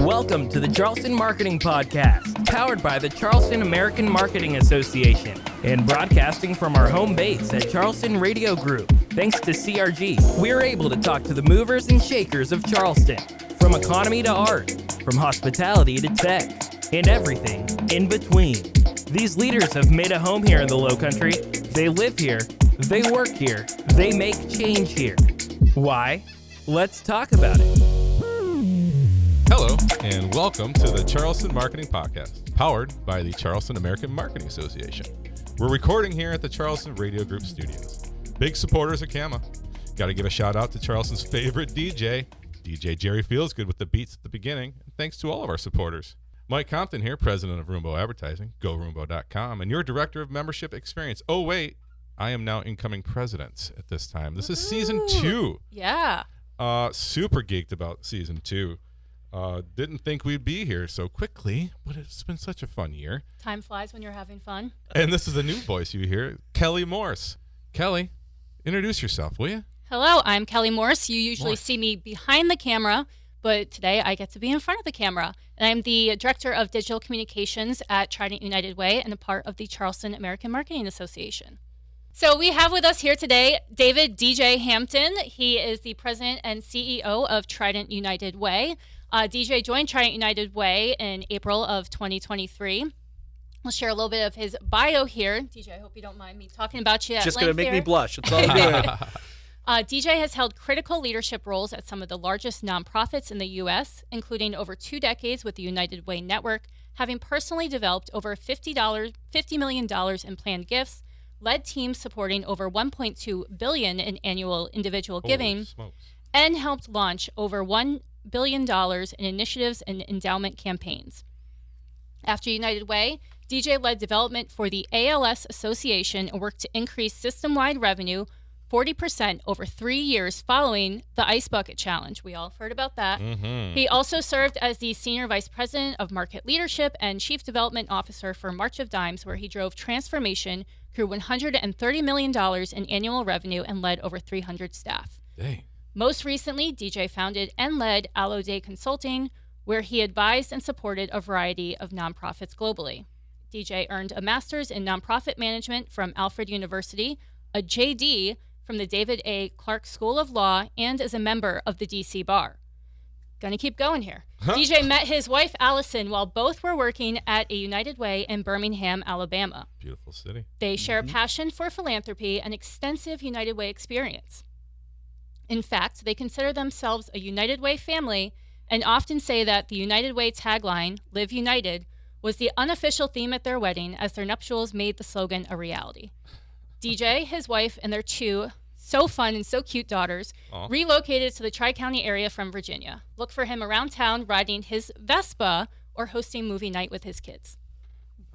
Welcome to the Charleston Marketing Podcast, powered by the Charleston American Marketing Association, and broadcasting from our home base at Charleston Radio Group. Thanks to CRG, we're able to talk to the movers and shakers of Charleston, from economy to art, from hospitality to tech, and everything in between. These leaders have made a home here in the Lowcountry. They live here, they work here, they make change here. Why? Let's talk about it. Hello, and welcome to the Charleston Marketing Podcast, powered by the Charleston American Marketing Association. We're recording here at the Charleston Radio Group studios. Big supporters of CAMA. Got to give a shout out to Charleston's favorite DJ Jerry Feelsgood with the beats at the beginning, and thanks to all of our supporters. Mike Hampton here, president of Roombo Advertising, GoRoombo.com, and your director of membership experience. Oh, wait, I am now incoming president at this time. This is season 2. Yeah. Super geeked about season 2. Didn't think we'd be here so quickly, but it's been such a fun year. Time flies when you're having fun. And this is a new voice you hear, Kelly Morse. Kelly, introduce yourself, will you? Hello, I'm Kelly Morse. You usually see me behind the camera, but today I get to be in front of the camera. And I'm the Director of Digital Communications at Trident United Way and a part of the Charleston American Marketing Association. So we have with us here today David DJ Hampton. He is the President and CEO of Trident United Way. DJ joined Trident United Way in April of 2023. We'll share a little bit of his bio here. DJ, I hope you don't mind me talking about you at Just going to make here. me blush. It's all good. DJ has held critical leadership roles at some of the largest nonprofits in the U.S., including over 2 decades with the United Way Network, having personally developed over $50 million in planned gifts, led teams supporting over $1.2 billion in annual individual giving, and helped launch over $1 billion in initiatives and endowment campaigns. After United Way, DJ led development for the ALS Association and worked to increase system-wide revenue 40% over 3 years following the Ice Bucket Challenge. We all heard about that. Mm-hmm. He also served as the Senior Vice President of Market Leadership and Chief Development Officer for March of Dimes, where he drove transformation, grew $130 million in annual revenue, and led over 300 staff. Dang. Most recently, DJ founded and led Aloe Day Consulting, where he advised and supported a variety of nonprofits globally. DJ earned a master's in nonprofit management from Alfred University, a JD from the David A. Clark School of Law, and is a member of the DC Bar. Gonna keep going here. DJ met his wife, Allison, while both were working at a United Way in Birmingham, Alabama. Beautiful city. They share a passion for philanthropy and extensive United Way experience. In fact, they consider themselves a United Way family and often say that the United Way tagline, Live United, was the unofficial theme at their wedding as their nuptials made the slogan a reality. DJ, his wife, and their 2 so fun and so cute daughters relocated to the Tri-County area from Virginia. Look for him around town riding his Vespa or hosting movie night with his kids.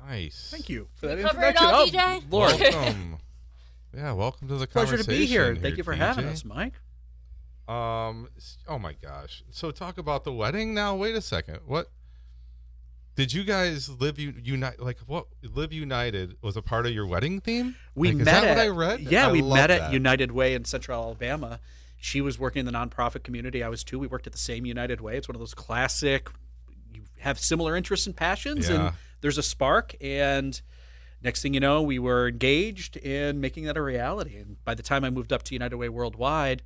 Nice. Thank you for that Cover it introduction. all, DJ? Lord. Welcome. Yeah, welcome to the Pleasure conversation. to be here. Thank Thank you for DJ. having us, Mike. Oh my gosh. So talk about the wedding now. Wait a second. What did you guys live unite? Like what? Live United was a part of your wedding theme. We like, met. Is that at, what I read? Yeah, I we love met that. at United Way in Central Alabama. She was working in the nonprofit community. I was too. We worked at the same United Way. It's one of those classic. You have similar interests and passions, and there's a spark. And next thing you know, we were engaged in making that a reality. And by the time I moved up to United Way Worldwide,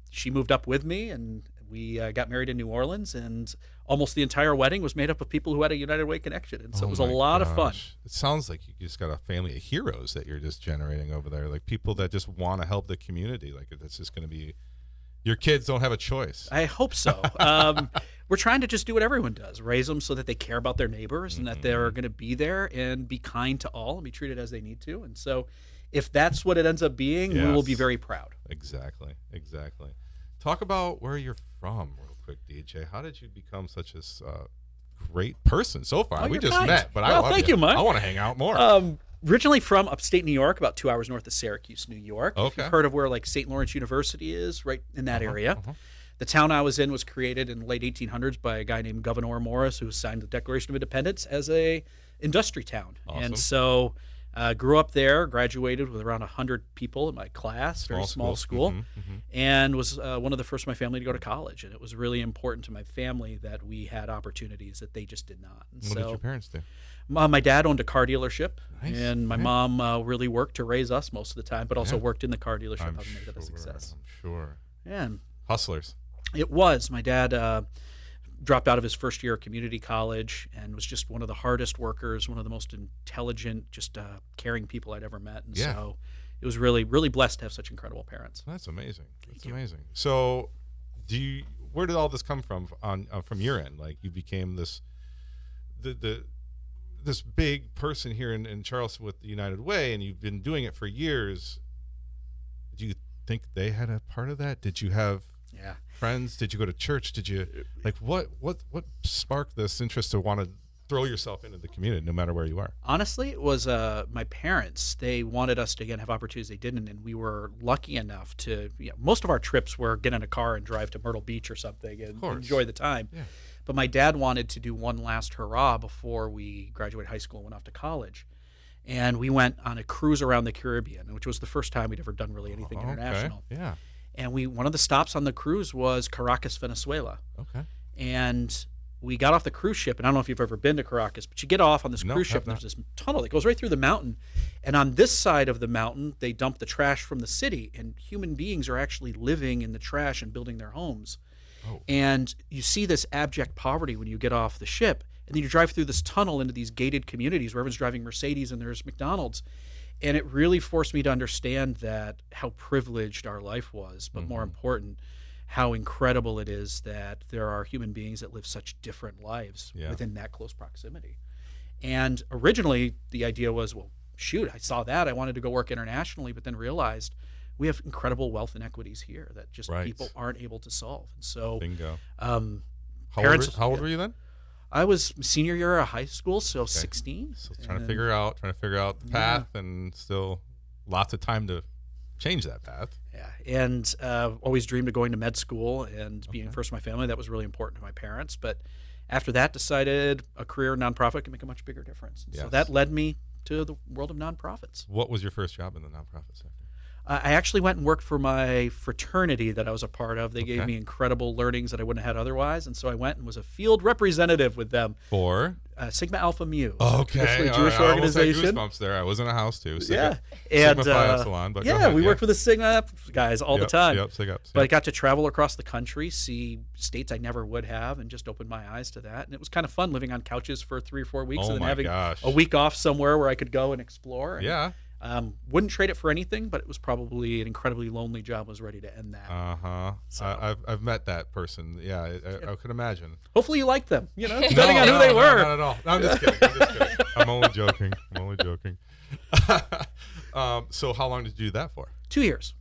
she moved up with me, and we got married in New Orleans, and almost the entire wedding was made up of people who had a United Way connection, and so it was a lot of fun. It sounds like you just got a family of heroes that you're just generating over there, like people that just want to help the community. Like it's just going to be, your kids don't have a choice. I hope so. We're trying to just do what everyone does, raise them so that they care about their neighbors and that they're going to be there and be kind to all and be treated as they need to. And so if that's what it ends up being, we will be very proud. Exactly. Talk about where you're from real quick, DJ. How did you become such a great person so far? We just met, but I love thank you, Mike. I want to hang out more. Originally from upstate New York, about 2 hours north of Syracuse, New York. Okay. You've heard of where like St. Lawrence University is, right in that area. The town I was in was created in the late 1800s by a guy named Gouverneur Morris, who signed the Declaration of Independence as a industry town. Awesome. And so Grew up there, graduated with around 100 people in my class, very small school, and was one of the first in my family to go to college. And it was really important to my family that we had opportunities that they just did not. And what did your parents do? My dad owned a car dealership, Nice. and my mom really worked to raise us most of the time, but also worked in the car dealership, I'm helping make it a success. I'm sure. Yeah, and Hustlers. it was. My dad dropped out of his first year of community college and was just one of the hardest workers, one of the most intelligent, just caring people I'd ever met. And so it was really, really blessed to have such incredible parents. That's amazing. That's amazing. So where did all this come from from your end? Like, you became this this big person here in Charleston with the United Way, and you've been doing it for years. Do you think they had a part of that? Did you have friends? Did you go to church? Did you what sparked this interest to want to throw yourself into the community no matter where you are? Honestly, it was my parents. They wanted us to, again, have opportunities they didn't, and we were lucky enough to, most of our trips were get in a car and drive to Myrtle Beach or something and enjoy the time. Yeah. But my dad wanted to do one last hurrah before we graduated high school and went off to college. And we went on a cruise around the Caribbean, which was the first time we'd ever done really anything international. Yeah. And one of the stops on the cruise was Caracas, Venezuela. Okay. And we got off the cruise ship, and I don't know if you've ever been to Caracas, but you get off on this cruise ship, and there's this tunnel that goes right through the mountain. And on this side of the mountain, they dump the trash from the city, and human beings are actually living in the trash and building their homes. Oh. And you see this abject poverty when you get off the ship, and then you drive through this tunnel into these gated communities where everyone's driving Mercedes and there's McDonald's. And it really forced me to understand that how privileged our life was, but more important, how incredible it is that there are human beings that live such different lives within that close proximity. And originally the idea was, well, shoot, I saw that. I wanted to go work internationally, but then realized we have incredible wealth inequities here that just people aren't able to solve. And so, bingo. How old were you then? I was senior year of high school, so 16. So trying to figure out the path, and still lots of time to change that path. Yeah, and always dreamed of going to med school and being first in my family. That was really important to my parents. But after that, decided a career in nonprofit can make a much bigger difference. So that led me to the world of nonprofits. What was your first job in the nonprofit sector? I actually went and worked for my fraternity that I was a part of. They gave me incredible learnings that I wouldn't have had otherwise, and so I went and was a field representative with them for Sigma Alpha Mu. Okay, Jewish organization. I almost had goosebumps there. I was in a house too. Sigma Phi Epsilon. But we worked with the Sigma guys all the time. Sigma. But I got to travel across the country, see states I never would have, and just opened my eyes to that. And it was kind of fun living on couches for 3 or 4 weeks, and then having a week off somewhere where I could go and explore. And, wouldn't trade it for anything, but it was probably an incredibly lonely job. I was ready to end that. So. I've met that person. Yeah, I could imagine. Hopefully you liked them, depending on who they were. Not at all. No, I'm just kidding. I'm only joking. So how long did you do that for? 2 years.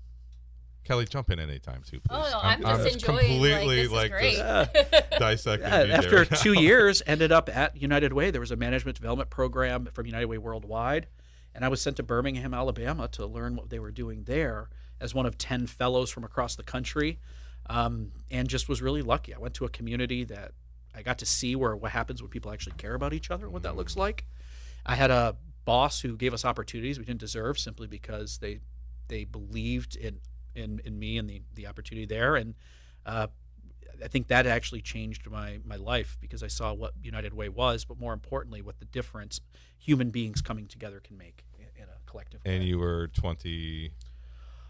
Kelly, jump in anytime too, please. Oh, no, I'm just enjoying. Completely this is great. Dissecting. After 2 years, ended up at United Way. There was a management development program from United Way Worldwide. And I was sent to Birmingham, Alabama to learn what they were doing there as one of 10 fellows from across the country, and just was really lucky. I went to a community that I got to see what happens when people actually care about each other and what that looks like. I had a boss who gave us opportunities we didn't deserve simply because they believed in me and the opportunity there. And I think that actually changed my life because I saw what United Way was, but more importantly, what the difference human beings coming together can make in a collective way. And you were 20...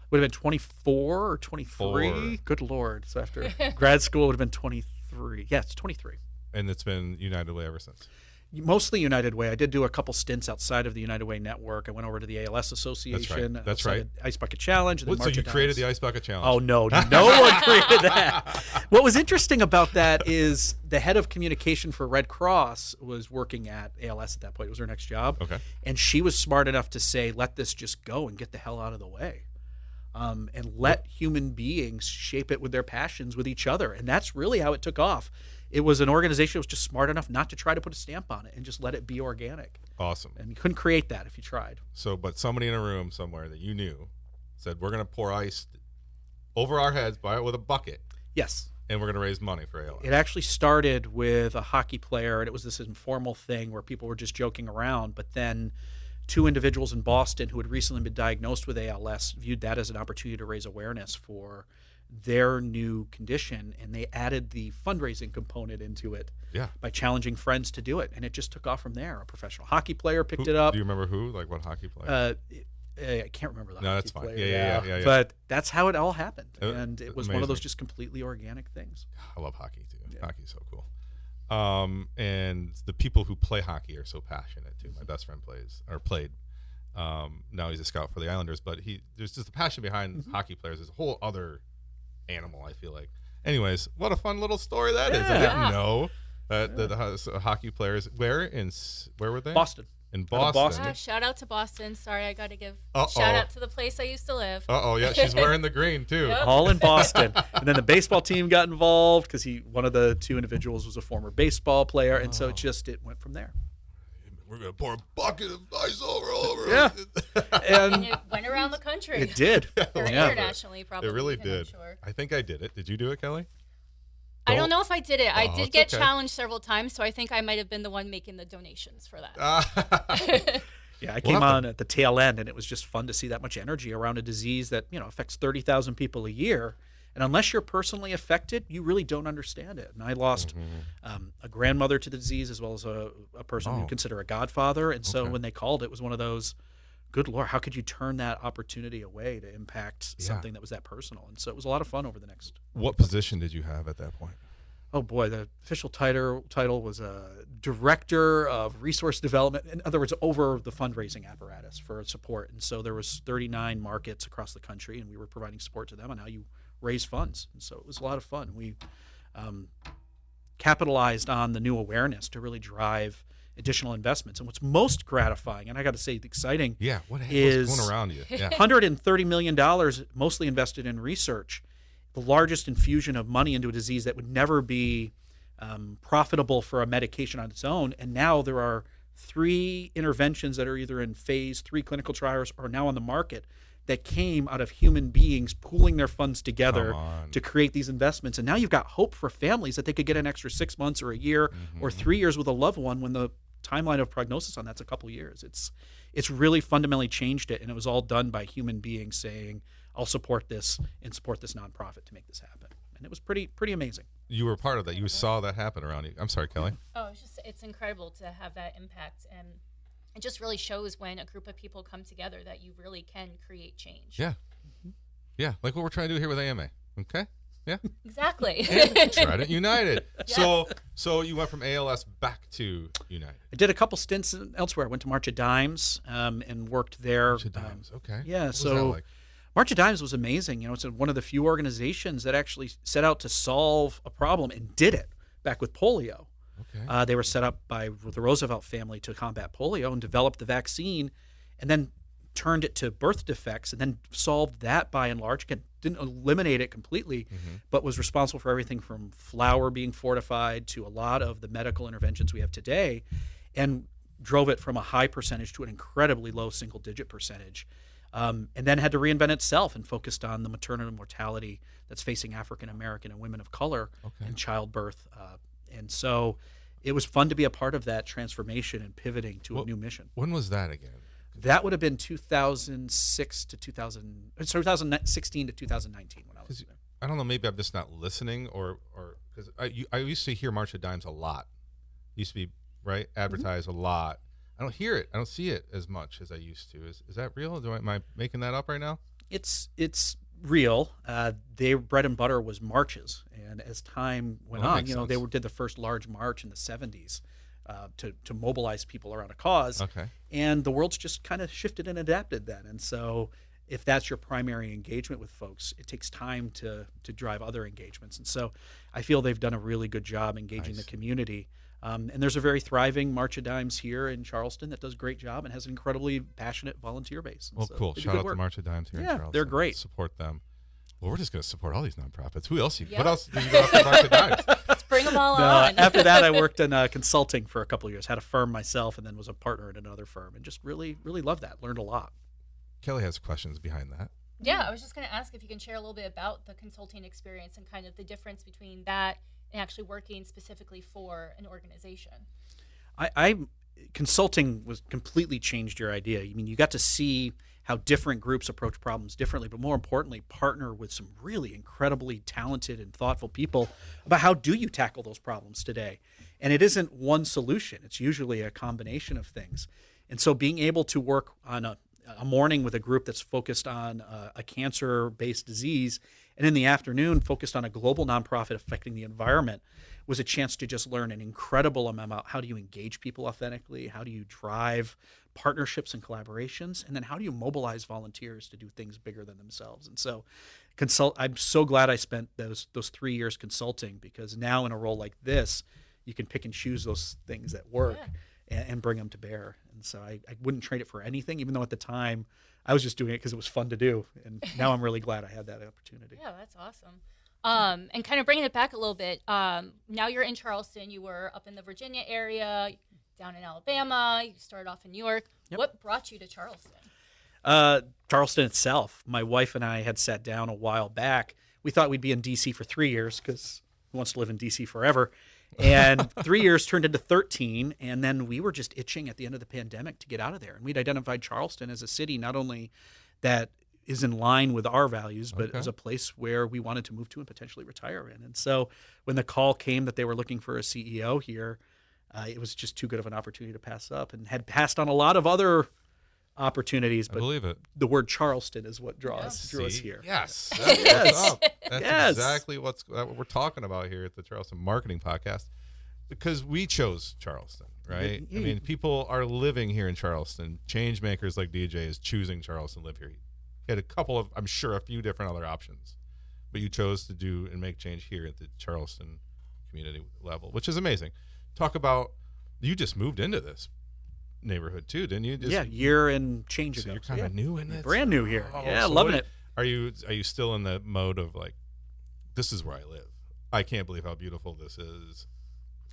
Would have been 24 or 23. Good Lord. So after grad school, it would have been 23. Yeah, it's 23. And it's been United Way ever since? Mostly United Way. I did do a couple stints outside of the United Way network. I went over to the ALS Association. That's right. Ice Bucket Challenge. And so you created the Ice Bucket Challenge? Oh, no. No one created that. What was interesting about that is the head of communication for Red Cross was working at ALS at that point. It was her next job. Okay. And she was smart enough to say, let this just go and get the hell out of the way. And let human beings shape it with their passions with each other. And that's really how it took off. It was an organization that was just smart enough not to try to put a stamp on it and just let it be organic. Awesome. And you couldn't create that if you tried. So, but somebody in a room somewhere that you knew said, we're going to pour ice over our heads with a bucket. Yes. And we're going to raise money for ALS. It actually started with a hockey player, and it was this informal thing where people were just joking around. But then two individuals in Boston who had recently been diagnosed with ALS viewed that as an opportunity to raise awareness for their new condition, and they added the fundraising component into it by challenging friends to do it, and it just took off from there. A professional hockey player picked it up. Do you remember who? Like what hockey player? I can't remember the hockey that's fine. player. Yeah. But that's how it all happened, and it was amazing. one of those just completely organic things. I love hockey too. Yeah. Hockey's so cool. And the people who play hockey are so passionate too. My best friend played. Now he's a scout for the Islanders, but there's just the passion behind hockey players. There's a whole other animal, I feel like. Anyways, what a fun little story that is. I didn't know that the hockey players. Where were they? Boston. In Boston. Shout out to Boston. Sorry, I got to give Uh-oh. shout out to the place I used to live. Yeah, she's wearing the green too. Yep. All in Boston. And then the baseball team got involved because one of the two individuals was a former baseball player, and so it went from there. We're gonna pour a bucket of ice all over. Yeah. And it went around the country. It did. Or internationally, probably. It really even, did. I'm sure. I think I did it. Did you do it, Kelly? I don't know if I did it. I did get okay. challenged several times, so I think I might have been the one making the donations for that. Yeah, I came on at the tail end, and it was just fun to see that much energy around a disease that affects 30,000 people a year. And unless you're personally affected, you really don't understand it. And I lost a grandmother to the disease, as well as a person we consider a godfather. And so when they called, it was one of those, good Lord, how could you turn that opportunity away to impact something that was that personal? And so it was a lot of fun over the next. What position did you have at that point? Oh boy, the official title was Director of Resource Development. In other words, over the fundraising apparatus for support. And so there was 39 markets across the country, and we were providing support to them on how you raise funds. And so it was a lot of fun. We capitalized on the new awareness to really drive additional investments. And what's most gratifying, and I got to say exciting, what's is going around you? Yeah. $130 million mostly invested in research, the largest infusion of money into a disease that would never be profitable for a medication on its own. And now there are 3 interventions that are either in phase 3 clinical trials or now on the market that came out of human beings pooling their funds together to create these investments. And now you've got hope for families that they could get an extra 6 months or a year or 3 years with a loved one when the timeline of prognosis on that's a couple years. It's really fundamentally changed it, and it was all done by human beings saying, I'll support this and support this nonprofit to make this happen. And it was pretty amazing. You were part of that. You saw that happen around you. I'm sorry, Kelly. Oh, it's incredible to have that impact, and it just really shows when a group of people come together that you really can create change. Yeah. Yeah, like what we're trying to do here with AMA. Okay? Yeah. Exactly. Trident United. Yes. So you went from ALS back to United. I did a couple stints elsewhere. I went to March of Dimes and worked there. March of Dimes, okay. Yeah, what was so that like? March of Dimes was amazing. It's one of the few organizations that actually set out to solve a problem and did it back with polio. Okay. They were set up by the Roosevelt family to combat polio and developed the vaccine, and then turned it to birth defects, and then solved that by and large. Again, didn't eliminate it completely, but was responsible for everything from flour being fortified to a lot of the medical interventions we have today, and drove it from a high percentage to an incredibly low single-digit percentage. And then had to reinvent itself and focused on the maternal mortality that's facing African American and women of color in childbirth. And so it was fun to be a part of that transformation and pivoting to a new mission. When was that again? That would have been 2016 to 2019 when I was there. I don't know, maybe I'm just not listening, or because I used to hear March of Dimes a lot. Used to be, right, advertised a lot. I don't hear it. I don't see it as much as I used to. Is that real? Am I making that up right now? It's real. Their bread and butter was marches, and as time went on, they did the first large march in the 70s to mobilize people around a cause. Okay. And the world's just kind of shifted and adapted then. And so if that's your primary engagement with folks, it takes time to drive other engagements. And so I feel they've done a really good job engaging the community. And there's a very thriving March of Dimes here in Charleston that does a great job and has an incredibly passionate volunteer base. And well, so cool. Shout out to March of Dimes here in Charleston. They're great. Support them. Well, we're just going to support all these nonprofits. Who else? What else do you go after March of Dimes? Let's bring them all on. After that, I worked in consulting for a couple of years. Had a firm myself, and then was a partner in another firm, and just really, really loved that. Learned a lot. Kelly has questions behind that. Yeah, I was just going to ask if you can share a little bit about the consulting experience and kind of the difference between that and actually working specifically for an organization. I consulting was completely changed your idea. I mean, you got to see how different groups approach problems differently, but more importantly, partner with some really incredibly talented and thoughtful people about how do you tackle those problems today. And it isn't one solution. It's usually a combination of things. And so being able to work on a morning with a group that's focused on a cancer-based disease, and in the afternoon focused on a global nonprofit affecting the environment, was a chance to just learn an incredible amount about how do you engage people authentically, how do you drive partnerships and collaborations, and then how do you mobilize volunteers to do things bigger than themselves. And so I'm so glad I spent those 3 years consulting, because now in a role like this, you can pick and choose those things that work and bring them to bear. And so I wouldn't trade it for anything, even though at the time I was just doing it because it was fun to do. And now I'm really glad I had that opportunity. Yeah, that's awesome. And kind of bringing it back a little bit, now you're in Charleston. You were up in the Virginia area, down in Alabama. You started off in New York. Yep. What brought you to Charleston? Charleston itself. My wife and I had sat down a while back. We thought we'd be in D.C. for 3 years, because who wants to live in D.C. forever? And 3 years turned into 13, and then we were just itching at the end of the pandemic to get out of there. And we'd identified Charleston as a city not only that is in line with our values, but as a place where we wanted to move to and potentially retire in. And so when the call came that they were looking for a CEO here, it was just too good of an opportunity to pass up, and had passed on a lot of other opportunities. But I believe it. The word Charleston is what drew us here. Yes. That's what's up. That's exactly what we're talking about here at the Charleston Marketing Podcast, because we chose Charleston, right? I mean, people are living here in Charleston. Change makers like DJ is choosing Charleston, live here. You had a couple of, I'm sure, a few different other options, but you chose to do and make change here at the Charleston community level, which is amazing. Talk about, you just moved into this neighborhood too, didn't you? Year and change ago. So you're kind of new in it. Brand new here. So loving it. Are you still in the mode of like, this is where I live? I can't believe how beautiful this is.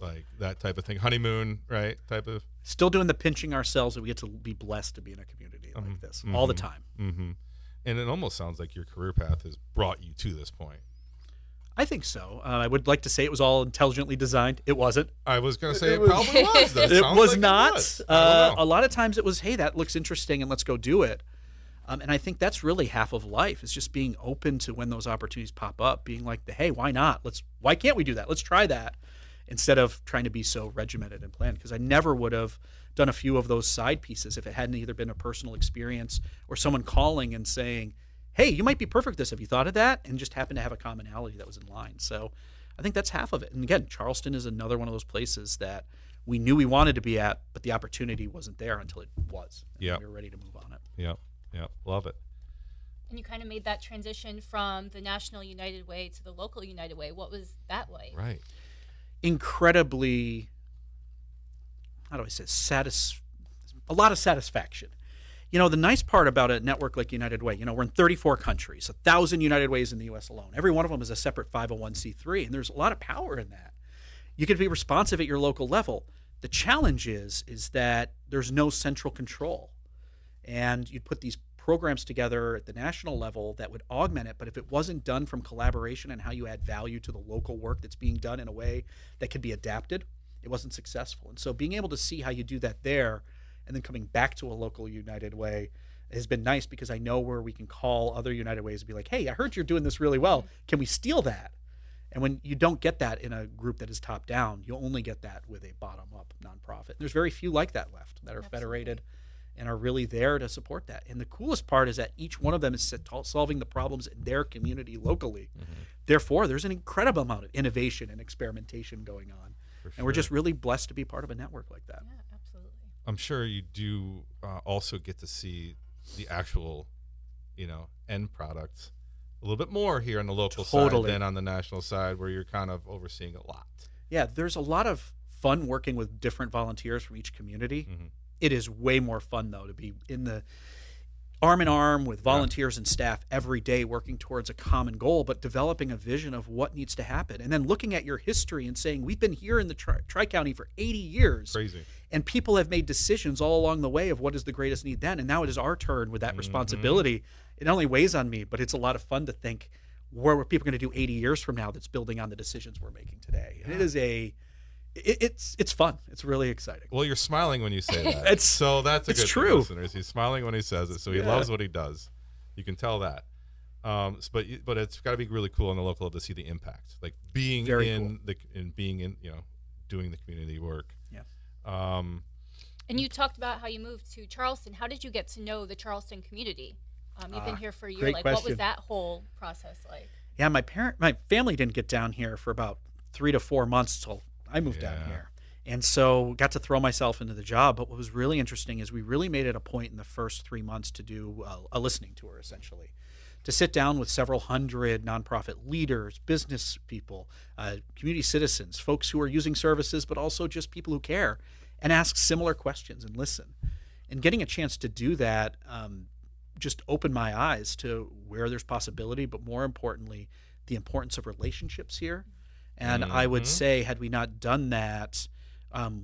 Like that type of thing. Honeymoon, right? Type of. Still doing the pinching ourselves that we get to be blessed to be in a community like this all the time. Mm-hmm. And it almost sounds like your career path has brought you to this point. I think so. I would like to say it was all intelligently designed. It wasn't. I was going to say it probably was. It was not. A lot of times it was, hey, that looks interesting and let's go do it. And I think that's really half of life, is just being open to when those opportunities pop up, being like, hey, why not? Why can't we do that? Let's try that, instead of trying to be so regimented and planned. Because I never would have done a few of those side pieces if it hadn't either been a personal experience or someone calling and saying, hey, you might be perfect at this. Have you thought of that? And just happened to have a commonality that was in line. So I think that's half of it. And again, Charleston is another one of those places that we knew we wanted to be at, but the opportunity wasn't there until it was. And we were ready to move on it. Yeah. Love it. And you kind of made that transition from the National United Way to the local United Way. What was that like? Right. Incredibly, how do I say, a lot of satisfaction. You know, the nice part about a network like United Way, we're in 34 countries, 1,000 United Ways in the U.S. alone. Every one of them is a separate 501c3, and there's a lot of power in that. You can be responsive at your local level. The challenge is that there's no central control. And you'd put these programs together at the national level that would augment it, but if it wasn't done from collaboration and how you add value to the local work that's being done in a way that could be adapted, it wasn't successful. And so being able to see how you do that there, and then coming back to a local United Way, has been nice, because I know where we can call other United Ways and be like, hey, I heard you're doing this really well. Can we steal that? And when you don't get that in a group that is top down, you'll only get that with a bottom up nonprofit. There's very few like that left that are federated and are really there to support that. And the coolest part is that each one of them is solving the problems in their community locally. Therefore, there's an incredible amount of innovation and experimentation going on. And we're just really blessed to be part of a network like that. Yeah, absolutely. I'm sure you do also get to see the actual, end product a little bit more here on the local side than on the national side, where you're kind of overseeing a lot. Yeah, there's a lot of fun working with different volunteers from each community. It is way more fun, though, to be in the arm in arm with volunteers and staff every day, working towards a common goal, but developing a vision of what needs to happen. And then looking at your history and saying, we've been here in the Tri-County for 80 years. Crazy. And people have made decisions all along the way of what is the greatest need then. And now it is our turn with that responsibility. It not only weighs on me, but it's a lot of fun to think, where are people going to do 80 years from now that's building on the decisions we're making today? And it is It's fun. It's really exciting. Well, you're smiling when you say that. That's a good thing, true. Listeners. He's smiling when he says it, so he loves what he does. You can tell that. But it's got to be really cool on the local level to see the impact, like being doing the community work. Yeah. And you talked about how you moved to Charleston. How did you get to know the Charleston community? You've been here for a year. Great question. What was that whole process like? Yeah, my family didn't get down here for about 3 to 4 months till I moved down here. And so got to throw myself into the job. But what was really interesting is we really made it a point in the first 3 months to do a listening tour, essentially, to sit down with several hundred nonprofit leaders, business people, community citizens, folks who are using services, but also just people who care, and ask similar questions and listen. And getting a chance to do that just opened my eyes to where there's possibility, but more importantly, the importance of relationships here. And I would say, had we not done that,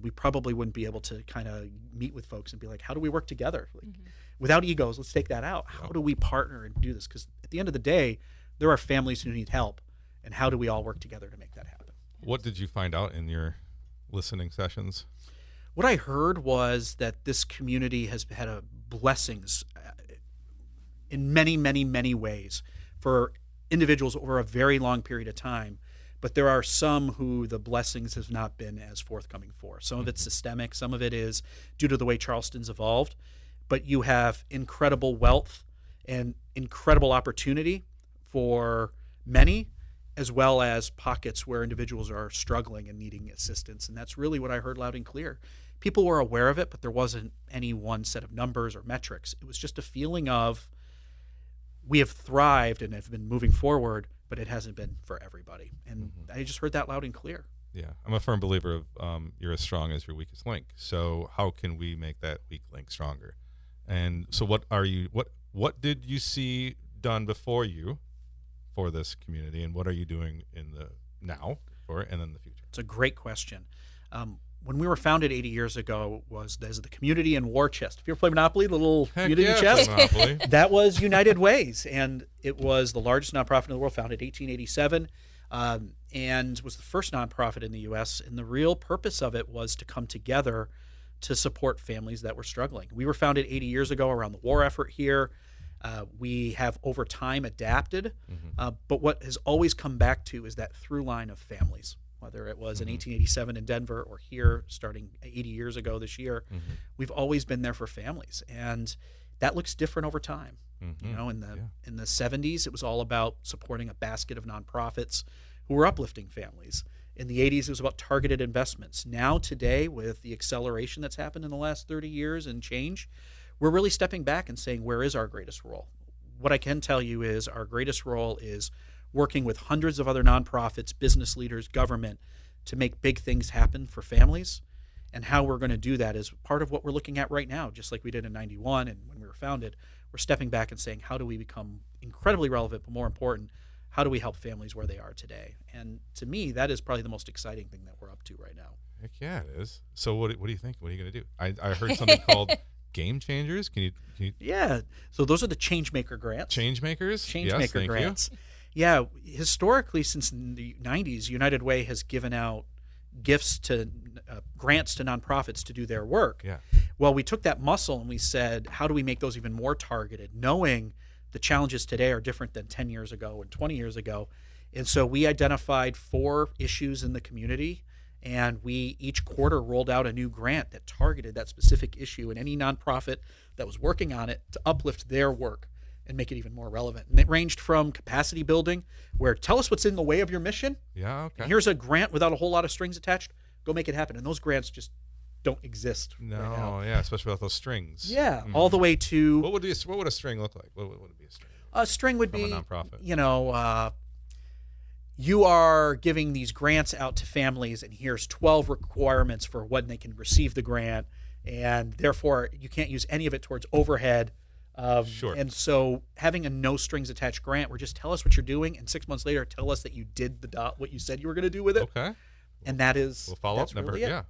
we probably wouldn't be able to kind of meet with folks and be like, how do we work together? Like, without egos, let's take that out. How do we partner and do this? Because at the end of the day, there are families who need help. And how do we all work together to make that happen? What did you find out in your listening sessions? What I heard was that this community has had blessings in many, many, many ways for individuals over a very long period of time. But there are some who the blessings have not been as forthcoming for. Some of it's systemic. Some of it is due to the way Charleston's evolved. But you have incredible wealth and incredible opportunity for many, as well as pockets where individuals are struggling and needing assistance. And that's really what I heard loud and clear. People were aware of it, but there wasn't any one set of numbers or metrics. It was just a feeling of, we have thrived and have been moving forward, but it hasn't been for everybody. And I just heard that loud and clear. Yeah, I'm a firm believer of you're as strong as your weakest link. So how can we make that weak link stronger? And so what did you see done before you for this community, and what are you doing in the now for it and then the future? It's a great question. When we were founded 80 years ago, there's the community in war chest. If you ever play Monopoly, the little community chest, that was United Ways, and it was the largest nonprofit in the world, founded in 1887, and was the first nonprofit in the U.S. And the real purpose of it was to come together to support families that were struggling. We were founded 80 years ago around the war effort here. We have over time adapted, but what has always come back to is that through line of families. Whether it was in 1887 in Denver or here starting 80 years ago this year, we've always been there for families. And that looks different over time. You know, in the 70s, it was all about supporting a basket of nonprofits who were uplifting families. In the 80s, it was about targeted investments. Now, today, with the acceleration that's happened in the last 30 years and change, we're really stepping back and saying, where is our greatest role? What I can tell you is our greatest role is working with hundreds of other nonprofits, business leaders, government, to make big things happen for families. And how we're going to do that is part of what we're looking at right now, just like we did in 91 and when we were founded. We're stepping back and saying, how do we become incredibly relevant, but more important, how do we help families where they are today? And to me, that is probably the most exciting thing that we're up to right now. Heck yeah, it is. So what do you think? What are you going to do? I heard something called Game Changers. Can you? Yeah. So those are the Changemaker grants. Changemakers? Changemaker grants. Yeah. Historically, since the 90s, United Way has given out gifts to grants to nonprofits to do their work. Yeah. Well, we took that muscle and we said, how do we make those even more targeted, knowing the challenges today are different than 10 years ago and 20 years ago. And so we identified 4 issues in the community, and we each quarter rolled out a new grant that targeted that specific issue and any nonprofit that was working on it to uplift their work and make it even more relevant. And it ranged from capacity building, where tell us what's in the way of your mission. Yeah, okay. And here's a grant without a whole lot of strings attached. Go make it happen. And those grants just don't exist right now. Yeah, especially without those strings. Yeah, all the way to... What would a string look like? What would it be a string? A string would from be, a nonprofit. You are giving these grants out to families, and here's 12 requirements for when they can receive the grant, and therefore you can't use any of it towards overhead. Sure. And so having a no strings attached grant where just tell us what you're doing, and 6 months later tell us that you did what you said you were going to do with it. Okay. And that is... We'll follow up. Really it. Yeah.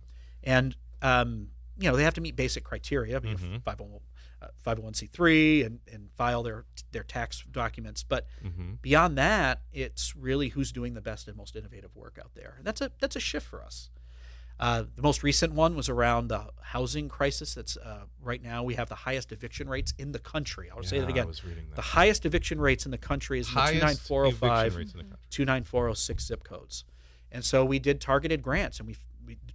And, they have to meet basic criteria, be a 501c3 and file their tax documents. But beyond that, it's really who's doing the best and most innovative work out there. And that's a shift for us. The most recent one was around the housing crisis. That's right now we have the highest eviction rates in the country. I'll say that again. I was reading that. The highest eviction rates in the country is in the 29405, 29406 zip codes. And so we did targeted grants, and we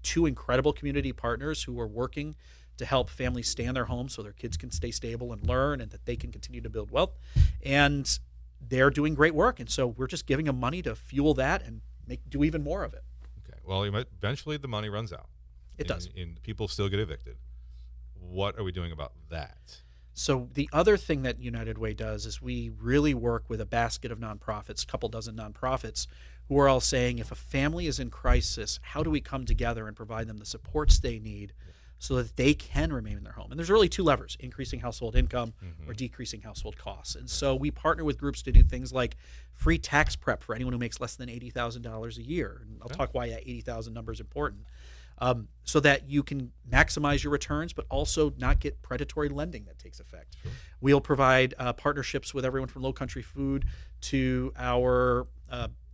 2 incredible community partners who are working to help families stay in their homes so their kids can stay stable and learn, and that they can continue to build wealth. And they're doing great work. And so we're just giving them money to fuel that and do even more of it. Okay. Well, eventually the money runs out. It does. And people still get evicted. What are we doing about that? So the other thing that United Way does is we really work with a basket of nonprofits, a couple dozen nonprofits, who are all saying, if a family is in crisis, how do we come together and provide them the supports they need so that they can remain in their home? And there's really 2 levers: increasing household income or decreasing household costs. And so we partner with groups to do things like free tax prep for anyone who makes less than $80,000 a year. And I'll talk why that 80,000 number is important. So that you can maximize your returns, but also not get predatory lending that takes effect. Sure. We'll provide partnerships with everyone from Low Country Food to our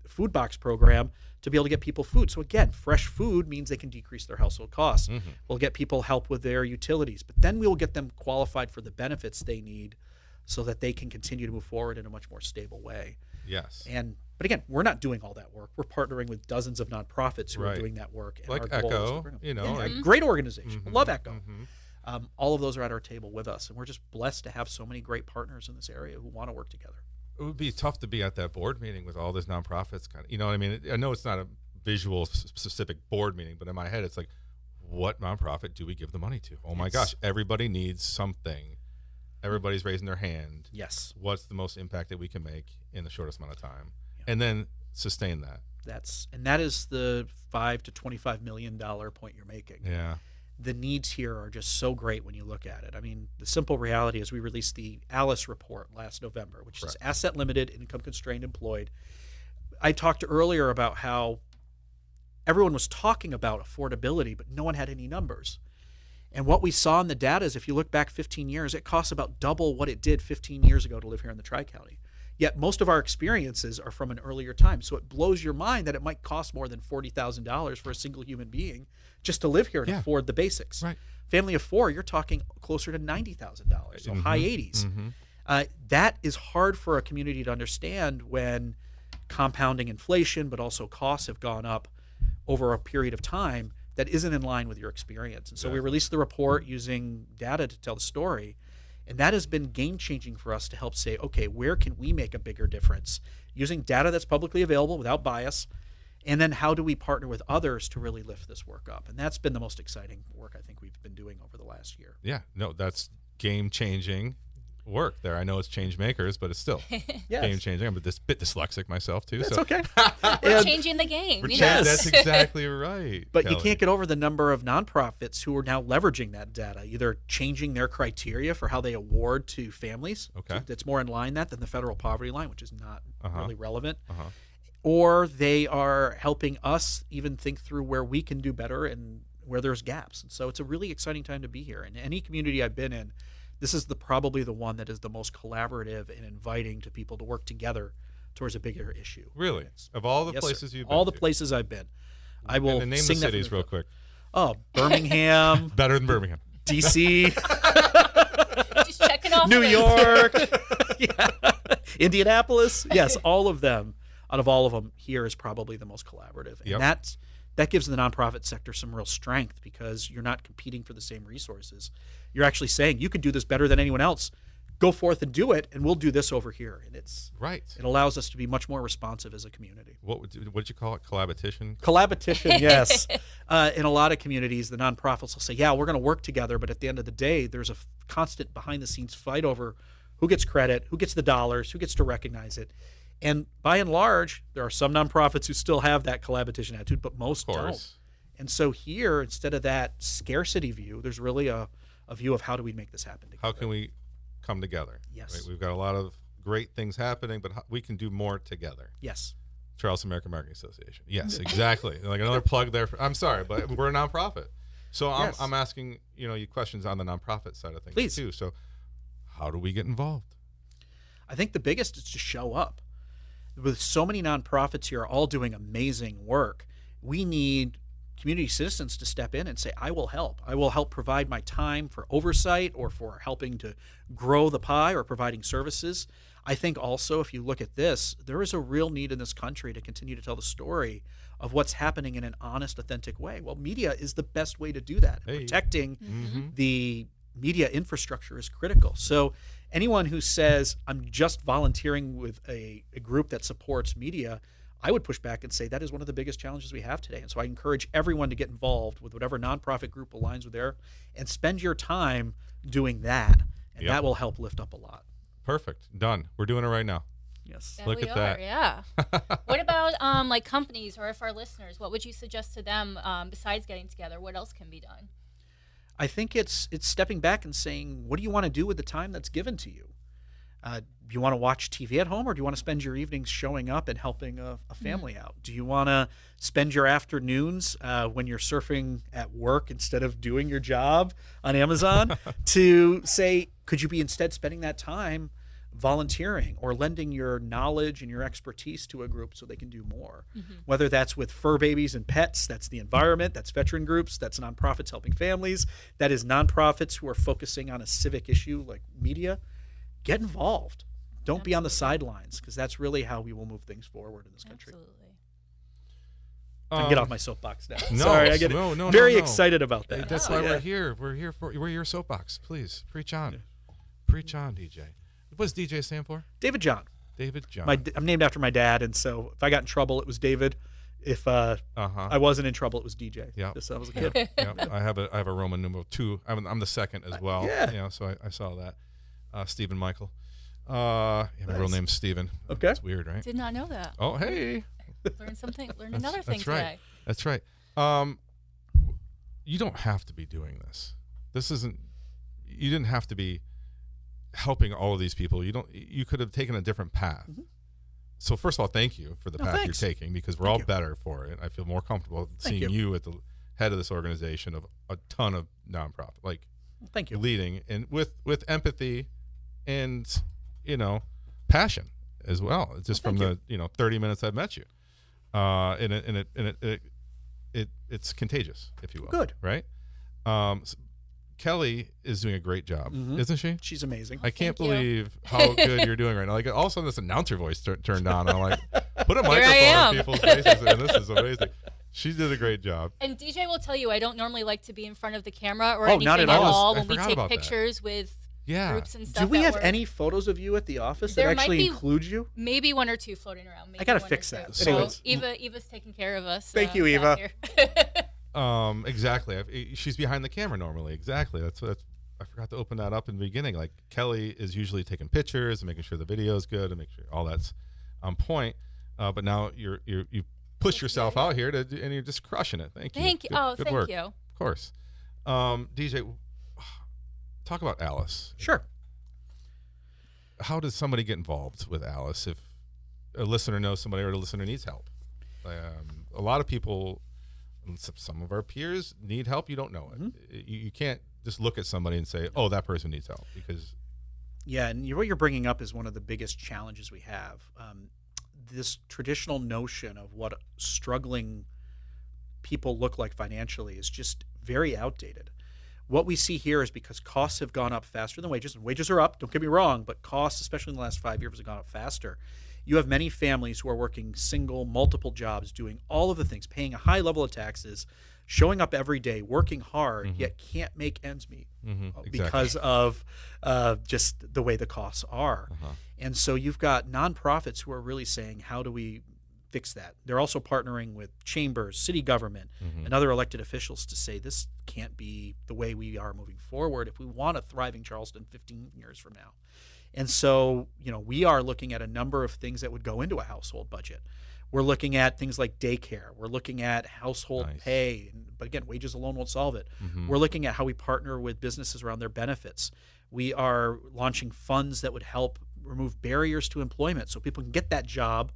food box program to be able to get people food. So again, fresh food means they can decrease their household costs. We'll get people help with their utilities, but then we'll get them qualified for the benefits they need so that they can continue to move forward in a much more stable way. Yes. But again, we're not doing all that work. We're partnering with dozens of nonprofits who are doing that work. And like our goal Echo, is great organization. Love Echo. All of those are at our table with us, and we're just blessed to have so many great partners in this area who want to work together. It would be tough to be at that board meeting with all these nonprofits. You know what I mean? I know it's not a visual specific board meeting, but in my head, it's like, what nonprofit do we give the money to? Oh my gosh, everybody needs something. Everybody's raising their hand. Yes. What's the most impact that we can make in the shortest amount of time? And then sustain that. That is the $5 to $25 million point you're making. Yeah. The needs here are just so great when you look at it. I mean, the simple reality is we released the ALICE report last November, which is asset limited, income constrained, employed. I talked earlier about how everyone was talking about affordability, but no one had any numbers. And what we saw in the data is if you look back 15 years, it costs about double what it did 15 years ago to live here in the Tri-County. Yet most of our experiences are from an earlier time. So it blows your mind that it might cost more than $40,000 for a single human being just to live here and afford the basics. Right. Family of 4, you're talking closer to $90,000, so high 80s. That is hard for a community to understand when compounding inflation, but also costs have gone up over a period of time that isn't in line with your experience. And so we released the report using data to tell the story. And that has been game-changing for us to help say, okay, where can we make a bigger difference using data that's publicly available without bias? And then how do we partner with others to really lift this work up? And that's been the most exciting work I think we've been doing over the last year. Yeah, no, that's game-changing work there. I know it's change makers, but it's still game-changing. I'm a bit dyslexic myself, too. That's so. okay. We're changing the game. That's exactly right. But Kelly, you can't get over the number of nonprofits who are now leveraging that data, either changing their criteria for how they award to families. Okay. That's more in line than the federal poverty line, which is not really relevant. Or they are helping us even think through where we can do better and where there's gaps. And so it's a really exciting time to be here. And any community I've been in, this is probably the one that is the most collaborative and inviting to people to work together towards a bigger issue. Really? Of all the places you've been all the places I've been. I will and name sing the cities real quick. Oh, Birmingham. Better than Birmingham. DC. Just checking off New York. Indianapolis. Yes, all of them. Out of all of them, here is probably the most collaborative. And that gives the nonprofit sector some real strength because you're not competing for the same resources. You're actually saying, you can do this better than anyone else. Go forth and do it, and we'll do this over here. And it's it allows us to be much more responsive as a community. What did you call it? Collaboration? Collaboration, yes. In a lot of communities, the nonprofits will say, yeah, we're going to work together, but at the end of the day, there's a constant behind-the-scenes fight over who gets credit, who gets the dollars, who gets to recognize it. And by and large, there are some nonprofits who still have that collaboration attitude, but most don't. And so here, instead of that scarcity view, there's really a view of how do we make this happen together. How can we come together? Yes. Right? We've got a lot of great things happening, but we can do more together. Yes. Charleston Marketing Association. Yes, exactly. Like another plug there. I'm sorry, but we're a nonprofit. So I'm asking you questions on the nonprofit side of things too. So how do we get involved? I think the biggest is to show up. With so many nonprofits here all doing amazing work, we need community citizens to step in and say, I will help. I will help provide my time for oversight or for helping to grow the pie or providing services. I think also, if you look at this, there is a real need in this country to continue to tell the story of what's happening in an honest, authentic way. Well, media is the best way to do that. Hey. Protecting the media infrastructure is critical. So anyone who says, I'm just volunteering with a group that supports media, I would push back and say that is one of the biggest challenges we have today. And so I encourage everyone to get involved with whatever nonprofit group aligns with there and spend your time doing that. And that will help lift up a lot. Perfect. Done. We're doing it right now. Yes. Yeah, Look we at are, that. Yeah. What about like companies, or if our listeners, what would you suggest to them besides getting together? What else can be done? I think it's stepping back and saying, what do you want to do with the time that's given to you? Do you want to watch TV at home, or do you want to spend your evenings showing up and helping a family out? Do you want to spend your afternoons when you're surfing at work instead of doing your job on Amazon to say, could you be instead spending that time volunteering or lending your knowledge and your expertise to a group so they can do more? Whether that's with fur babies and pets, that's the environment, that's veteran groups, that's nonprofits helping families, that is nonprofits who are focusing on a civic issue like media. Get involved. Don't be on the sidelines, because that's really how we will move things forward in this country. Absolutely. I can get off my soapbox now. No, Sorry, I get very excited about that. That's why we're here. We're your soapbox. Please preach on. Preach on, DJ. What's DJ stand for? David John. David John. I'm named after my dad, and so if I got in trouble, it was David. If I wasn't in trouble, it was DJ. Yeah. Just I was a kid. I have a Roman numeral 2. I'm the second as well. Yeah. So I saw that. Stephen Michael. My real name's Stephen. Okay. It's weird, right? Did not know that. Oh, hey. Learned another thing today. That's right. You don't have to be doing this. You didn't have to be helping all of these people. You could have taken a different path. So first of all, thank you for the path you're taking, because we're all better for it. I feel more comfortable seeing you at the head of this organization of a ton of nonprofit, thank you, leading, and with empathy and passion as well. Just from the 30 minutes I've met you, and it's contagious, if you will. Good, right? Kelly is doing a great job, isn't she? She's amazing. I can't believe how good you're doing right now. Like, all of a sudden, this announcer voice turned on, and I'm like, put a microphone in people's faces, and this is amazing. She did a great job. And DJ will tell you, I don't normally like to be in front of the camera or anything at all I when we forgot take about pictures with groups and stuff. Do we have any photos of you at the office that actually include you? Maybe one or two floating around. I gotta fix that. So Eva's taking care of us. Thank you, Eva. Exactly. She's behind the camera normally. Exactly. That's I forgot to open that up in the beginning. Like, Kelly is usually taking pictures and making sure the video is good and make sure all that's on point. But now you push yourself out here and you're just crushing it. Thank you. Thank you. Good work. You. Of course. DJ, talk about Alice. Sure. How does somebody get involved with Alice if a listener knows somebody or a listener needs help? A lot of people, some of our peers need help. You don't know it. You can't just look at somebody and say, oh, that person needs help, because... Yeah, and what you're bringing up is one of the biggest challenges we have. This traditional notion of what struggling people look like financially is just very outdated. What we see here is because costs have gone up faster than wages, and wages are up, don't get me wrong, but costs, especially in the last 5 years, have gone up faster. You have many families who are working single, multiple jobs, doing all of the things, paying a high level of taxes, showing up every day, working hard, yet can't make ends meet because of just the way the costs are. And so you've got nonprofits who are really saying, how do we fix that? They're also partnering with chambers, city government, and other elected officials to say this can't be the way we are moving forward if we want a thriving Charleston 15 years from now. And so, we are looking at a number of things that would go into a household budget. We're looking at things like daycare. We're looking at household pay. But again, wages alone won't solve it. We're looking at how we partner with businesses around their benefits. We are launching funds that would help remove barriers to employment so people can get that job,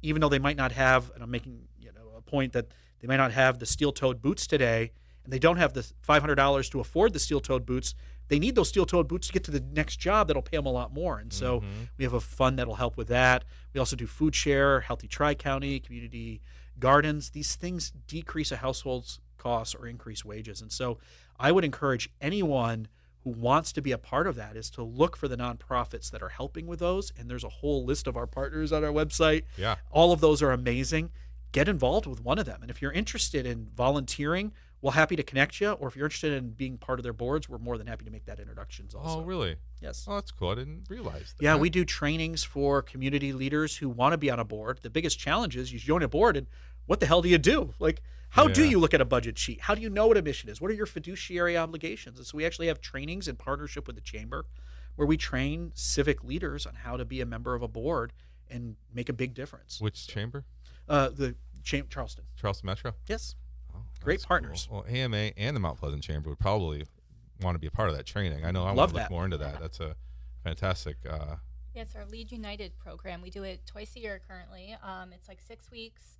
even though they might not have, and I'm making a point that they might not have the steel-toed boots today, and they don't have the $500 to afford the steel-toed boots. They need those steel-toed boots to get to the next job that'll pay them a lot more. And so we have a fund that'll help with that. We also do food share, Healthy Tri-County, community gardens. These things decrease a household's costs or increase wages. And so I would encourage anyone who wants to be a part of that is to look for the nonprofits that are helping with those. And there's a whole list of our partners on our website. Yeah. All of those are amazing. Get involved with one of them. And if you're interested in volunteering, we're happy to connect you. Or if you're interested in being part of their boards, we're more than happy to make that introductions also. Oh, really? Yes. Oh, that's cool. I didn't realize that. Yeah, we do trainings for community leaders who want to be on a board. The biggest challenge is you join a board and what the hell do you do? Like, how do you look at a budget sheet? How do you know what a mission is? What are your fiduciary obligations? And so we actually have trainings in partnership with the chamber where we train civic leaders on how to be a member of a board and make a big difference. Which chamber? Charleston. Charleston Metro? Yes. Oh, Great partners. Cool. Well, AMA and the Mount Pleasant Chamber would probably want to be a part of that training. I know I Love want to look that. more into that. That's a fantastic. Yeah, it's our Lead United program. We do it twice a year currently. It's like 6 weeks.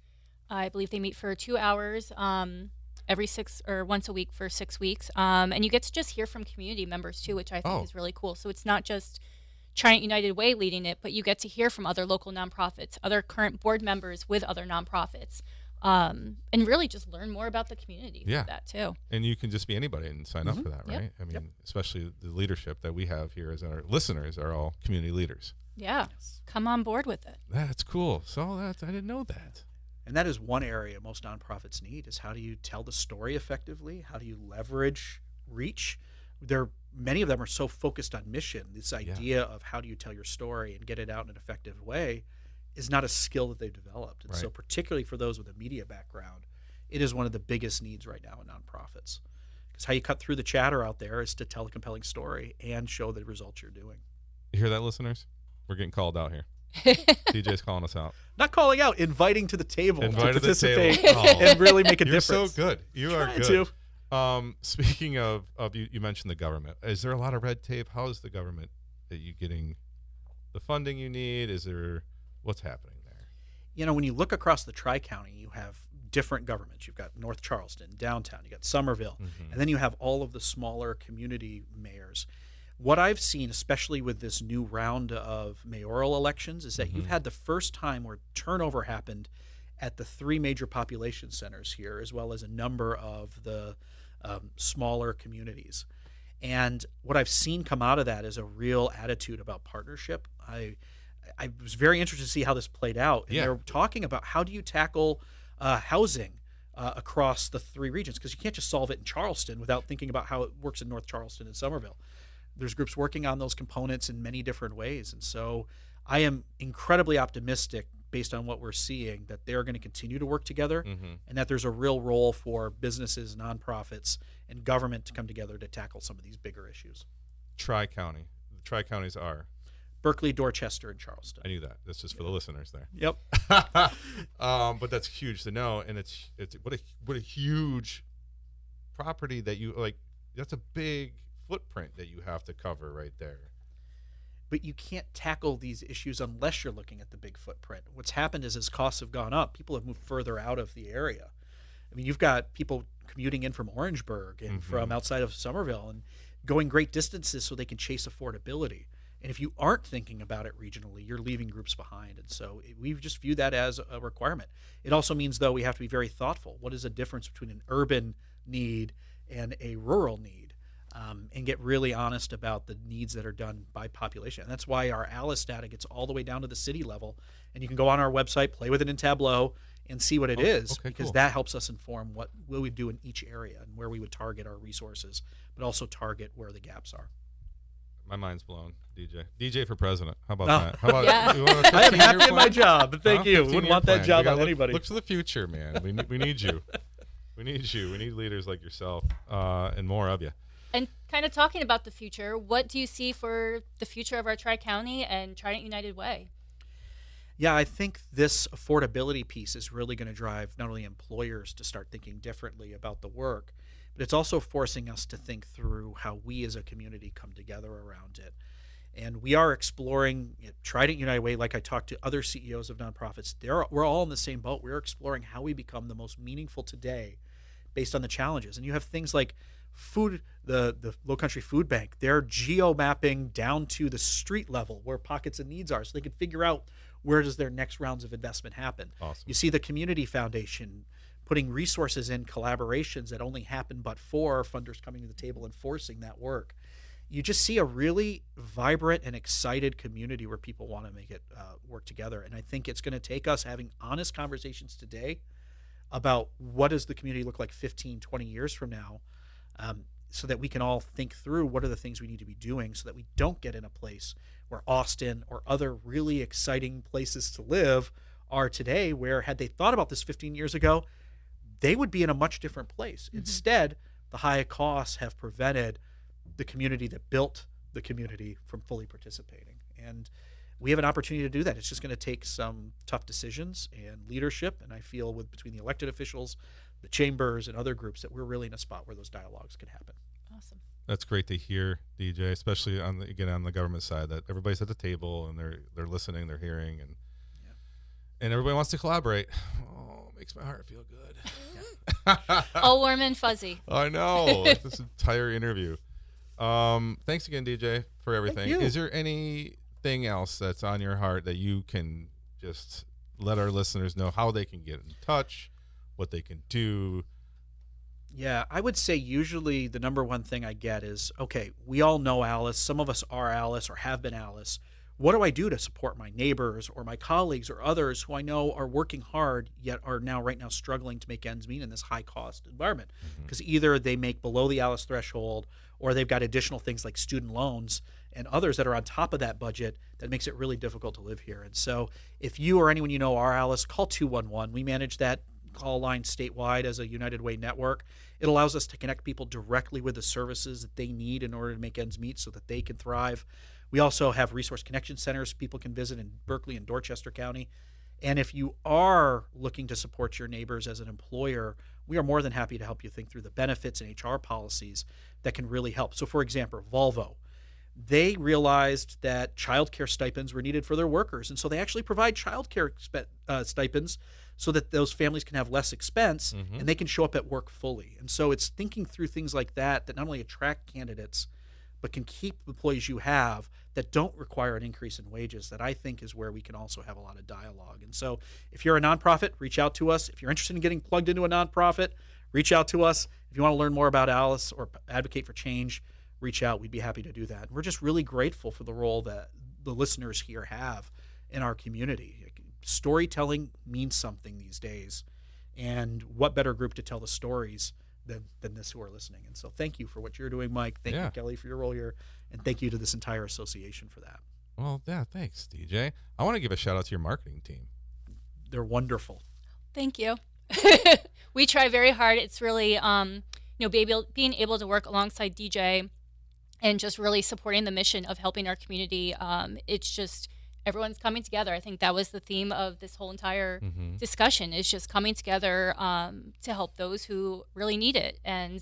I believe they meet for 2 hours once a week for 6 weeks. And you get to just hear from community members too, which I think is really cool. So it's not just Trident United Way leading it, but you get to hear from other local nonprofits, other current board members with other nonprofits, and really just learn more about the community with that too. And you can just be anybody and sign up for that, right? I mean, especially the leadership that we have here as our listeners are all community leaders. Yeah, come on board with it. That's cool. So I didn't know that. And that is one area most nonprofits need is how do you tell the story effectively? How do you leverage reach? Many of them are so focused on mission. This idea of how do you tell your story and get it out in an effective way is not a skill that they've developed. And so particularly for those with a media background, it is one of the biggest needs right now in nonprofits. Because how you cut through the chatter out there is to tell a compelling story and show the results you're doing. You hear that, listeners? We're getting called out here. DJ's calling us out. Not calling out, inviting to the table to participate the table. and really make a You're difference. So good. You are good. Speaking of you mentioned the government. Is there a lot of red tape? How is the government? Are you getting the funding you need? Is there what's happening there? You know, when you look across the Tri-County, you have different governments. You've got North Charleston, downtown, you got Somerville, and then you have all of the smaller community mayors. What I've seen, especially with this new round of mayoral elections, is that you've had the first time where turnover happened at the 3 major population centers here, as well as a number of the smaller communities. And what I've seen come out of that is a real attitude about partnership. I was very interested to see how this played out. And they're talking about how do you tackle housing across the 3 regions, because you can't just solve it in Charleston without thinking about how it works in North Charleston and Somerville. There's groups working on those components in many different ways. And so I am incredibly optimistic based on what we're seeing that they're going to continue to work together and that there's a real role for businesses, nonprofits, and government to come together to tackle some of these bigger issues. Tri-County. The Tri-Counties are? Berkeley, Dorchester, and Charleston. I knew that. That's just for the listeners there. Yep. But that's huge to know. And it's what a huge property that you like. That's a big footprint that you have to cover right there. But you can't tackle these issues unless you're looking at the big footprint. What's happened is as costs have gone up, people have moved further out of the area. I mean, you've got people commuting in from Orangeburg and from outside of Somerville and going great distances so they can chase affordability. And if you aren't thinking about it regionally, you're leaving groups behind. And so we just view that as a requirement. It also means, though, we have to be very thoughtful. What is the difference between an urban need and a rural need? And get really honest about the needs that are done by population. And that's why our ALIS data gets all the way down to the city level. And you can go on our website, play with it in Tableau, and see what it is, because that helps us inform what will we do in each area and where we would target our resources, but also target where the gaps are. My mind's blown, DJ. DJ for president. How about that? How about I am happy in my job, but thank you. Wouldn't want that job on anybody. Look to the future, man. We need you. We need you. We need leaders like yourself and more of you. And kind of talking about the future, what do you see for the future of our Tri-County and Trident United Way? Yeah, I think this affordability piece is really going to drive not only employers to start thinking differently about the work, but it's also forcing us to think through how we as a community come together around it. And we are exploring Trident United Way, like I talked to other CEOs of nonprofits. We're all in the same boat. We're exploring how we become the most meaningful today based on the challenges. And you have things like food, the Low Country Food Bank. They're geo-mapping down to the street level where pockets of needs are, so they can figure out where does their next rounds of investment happen? Awesome. You see the community foundation putting resources in collaborations that only happen but for funders coming to the table and forcing that work. You just see a really vibrant and excited community where people want to make it work together. And I think it's going to take us having honest conversations today about what does the community look like 15, 20 years from now, so that we can all think through what are the things we need to be doing so that we don't get in a place where Austin or other really exciting places to live are today, where had they thought about this 15 years ago, they would be in a much different place. Mm-hmm. Instead, the high costs have prevented the community that built the community from fully participating. And we have an opportunity to do that. It's just going to take some tough decisions and leadership. And I feel between the elected officials, the chambers, and other groups that we're really in a spot where those dialogues can happen. Awesome. That's great to hear, DJ, especially on the government side, that everybody's at the table and they're listening, they're hearing, and everybody wants to collaborate. Oh, it makes my heart feel good. All warm and fuzzy. I know. This entire interview. Thanks again, DJ, for everything. Thank you. Is there anything else that's on your heart that you can just let our listeners know how they can get in touch, what they can do? Yeah, I would say usually the number one thing I get is, okay, we all know Alice. Some of us are Alice or have been Alice. What do I do to support my neighbors or my colleagues or others who I know are working hard yet are right now struggling to make ends meet in this high cost environment? Because either they make below the Alice threshold or they've got additional things like student loans and others that are on top of that budget that makes it really difficult to live here. And so if you or anyone you know are Alice, call 211. We manage that call line statewide as a United Way network. It allows us to connect people directly with the services that they need in order to make ends meet so that they can thrive. We also have resource connection centers people can visit in Berkeley and Dorchester County. And if you are looking to support your neighbors as an employer, we are more than happy to help you think through the benefits and HR policies that can really help. So for example, Volvo, they realized that childcare stipends were needed for their workers. And so they actually provide childcare stipends so that those families can have less expense and they can show up at work fully. And so it's thinking through things like that not only attract candidates, but can keep employees you have that don't require an increase in wages, that I think is where we can also have a lot of dialogue. And so if you're a nonprofit, reach out to us. If you're interested in getting plugged into a nonprofit, reach out to us. If you want to learn more about Alice or advocate for change, reach out. We'd be happy to do that. And we're just really grateful for the role that the listeners here have in our community. Storytelling means something these days. And what better group to tell the stories than this who are listening. And so thank you for what you're doing, Mike. Thank you, Kelly, for your role here. And thank you to this entire association for that. Well, yeah, thanks, DJ. I want to give a shout out to your marketing team. They're wonderful. Thank you. We try very hard. It's really, being able to work alongside DJ and just really supporting the mission of helping our community. It's just everyone's coming together. I think that was the theme of this whole entire discussion, is just coming together to help those who really need it. And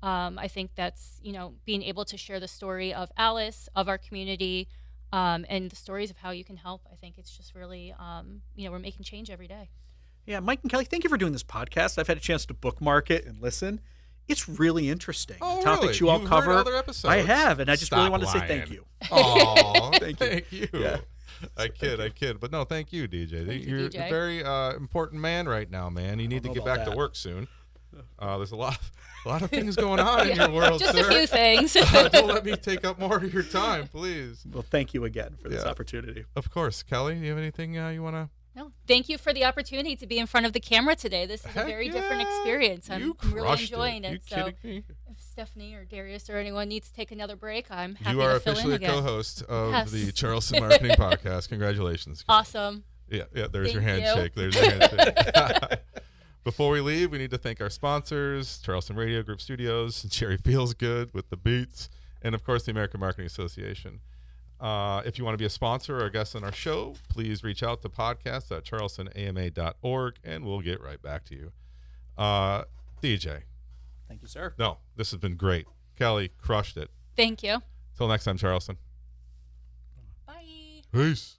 I think that's, being able to share the story of Alice, of our community, and the stories of how you can help. I think it's just really, we're making change every day. Yeah, Mike and Kelly, thank you for doing this podcast. I've had a chance to bookmark it and listen. It's really interesting. Oh, the topics you all You've cover. heard other episodes? I have, and I just really Stop want to say lying. thank you. Oh, Thank you. Yeah. I kid. But no, thank you, DJ. Thank you, You're DJ. a very important man right now, man. You need to know get about back to that. work soon. There's a lot of things going on in your world, Just sir. a few things. Don't let me take up more of your time, please. Well, thank you again for this Yeah. opportunity. Of course. Kelly, do you have anything you want to? No, thank you for the opportunity to be in front of the camera today. This is a Heck very yeah. different experience. I'm really crushed enjoying it. it. You So kidding me? if Stephanie or Darius or anyone needs to take another break, I'm happy You are to fill in officially a again. co-host of Yes. the Charleston Marketing Podcast. Congratulations. Awesome. Yeah, there's your Thank you. handshake. There's your handshake. Before we leave, we need to thank our sponsors, Charleston Radio Group Studios, Cherry Feels Good with the Beats, and of course the American Marketing Association. If you want to be a sponsor or a guest on our show, please reach out to podcast@charlestonama.org, and we'll get right back to you. DJ. Thank you, sir. No, this has been great. Kelly, crushed it. Thank you. Till next time, Charleston. Bye. Peace.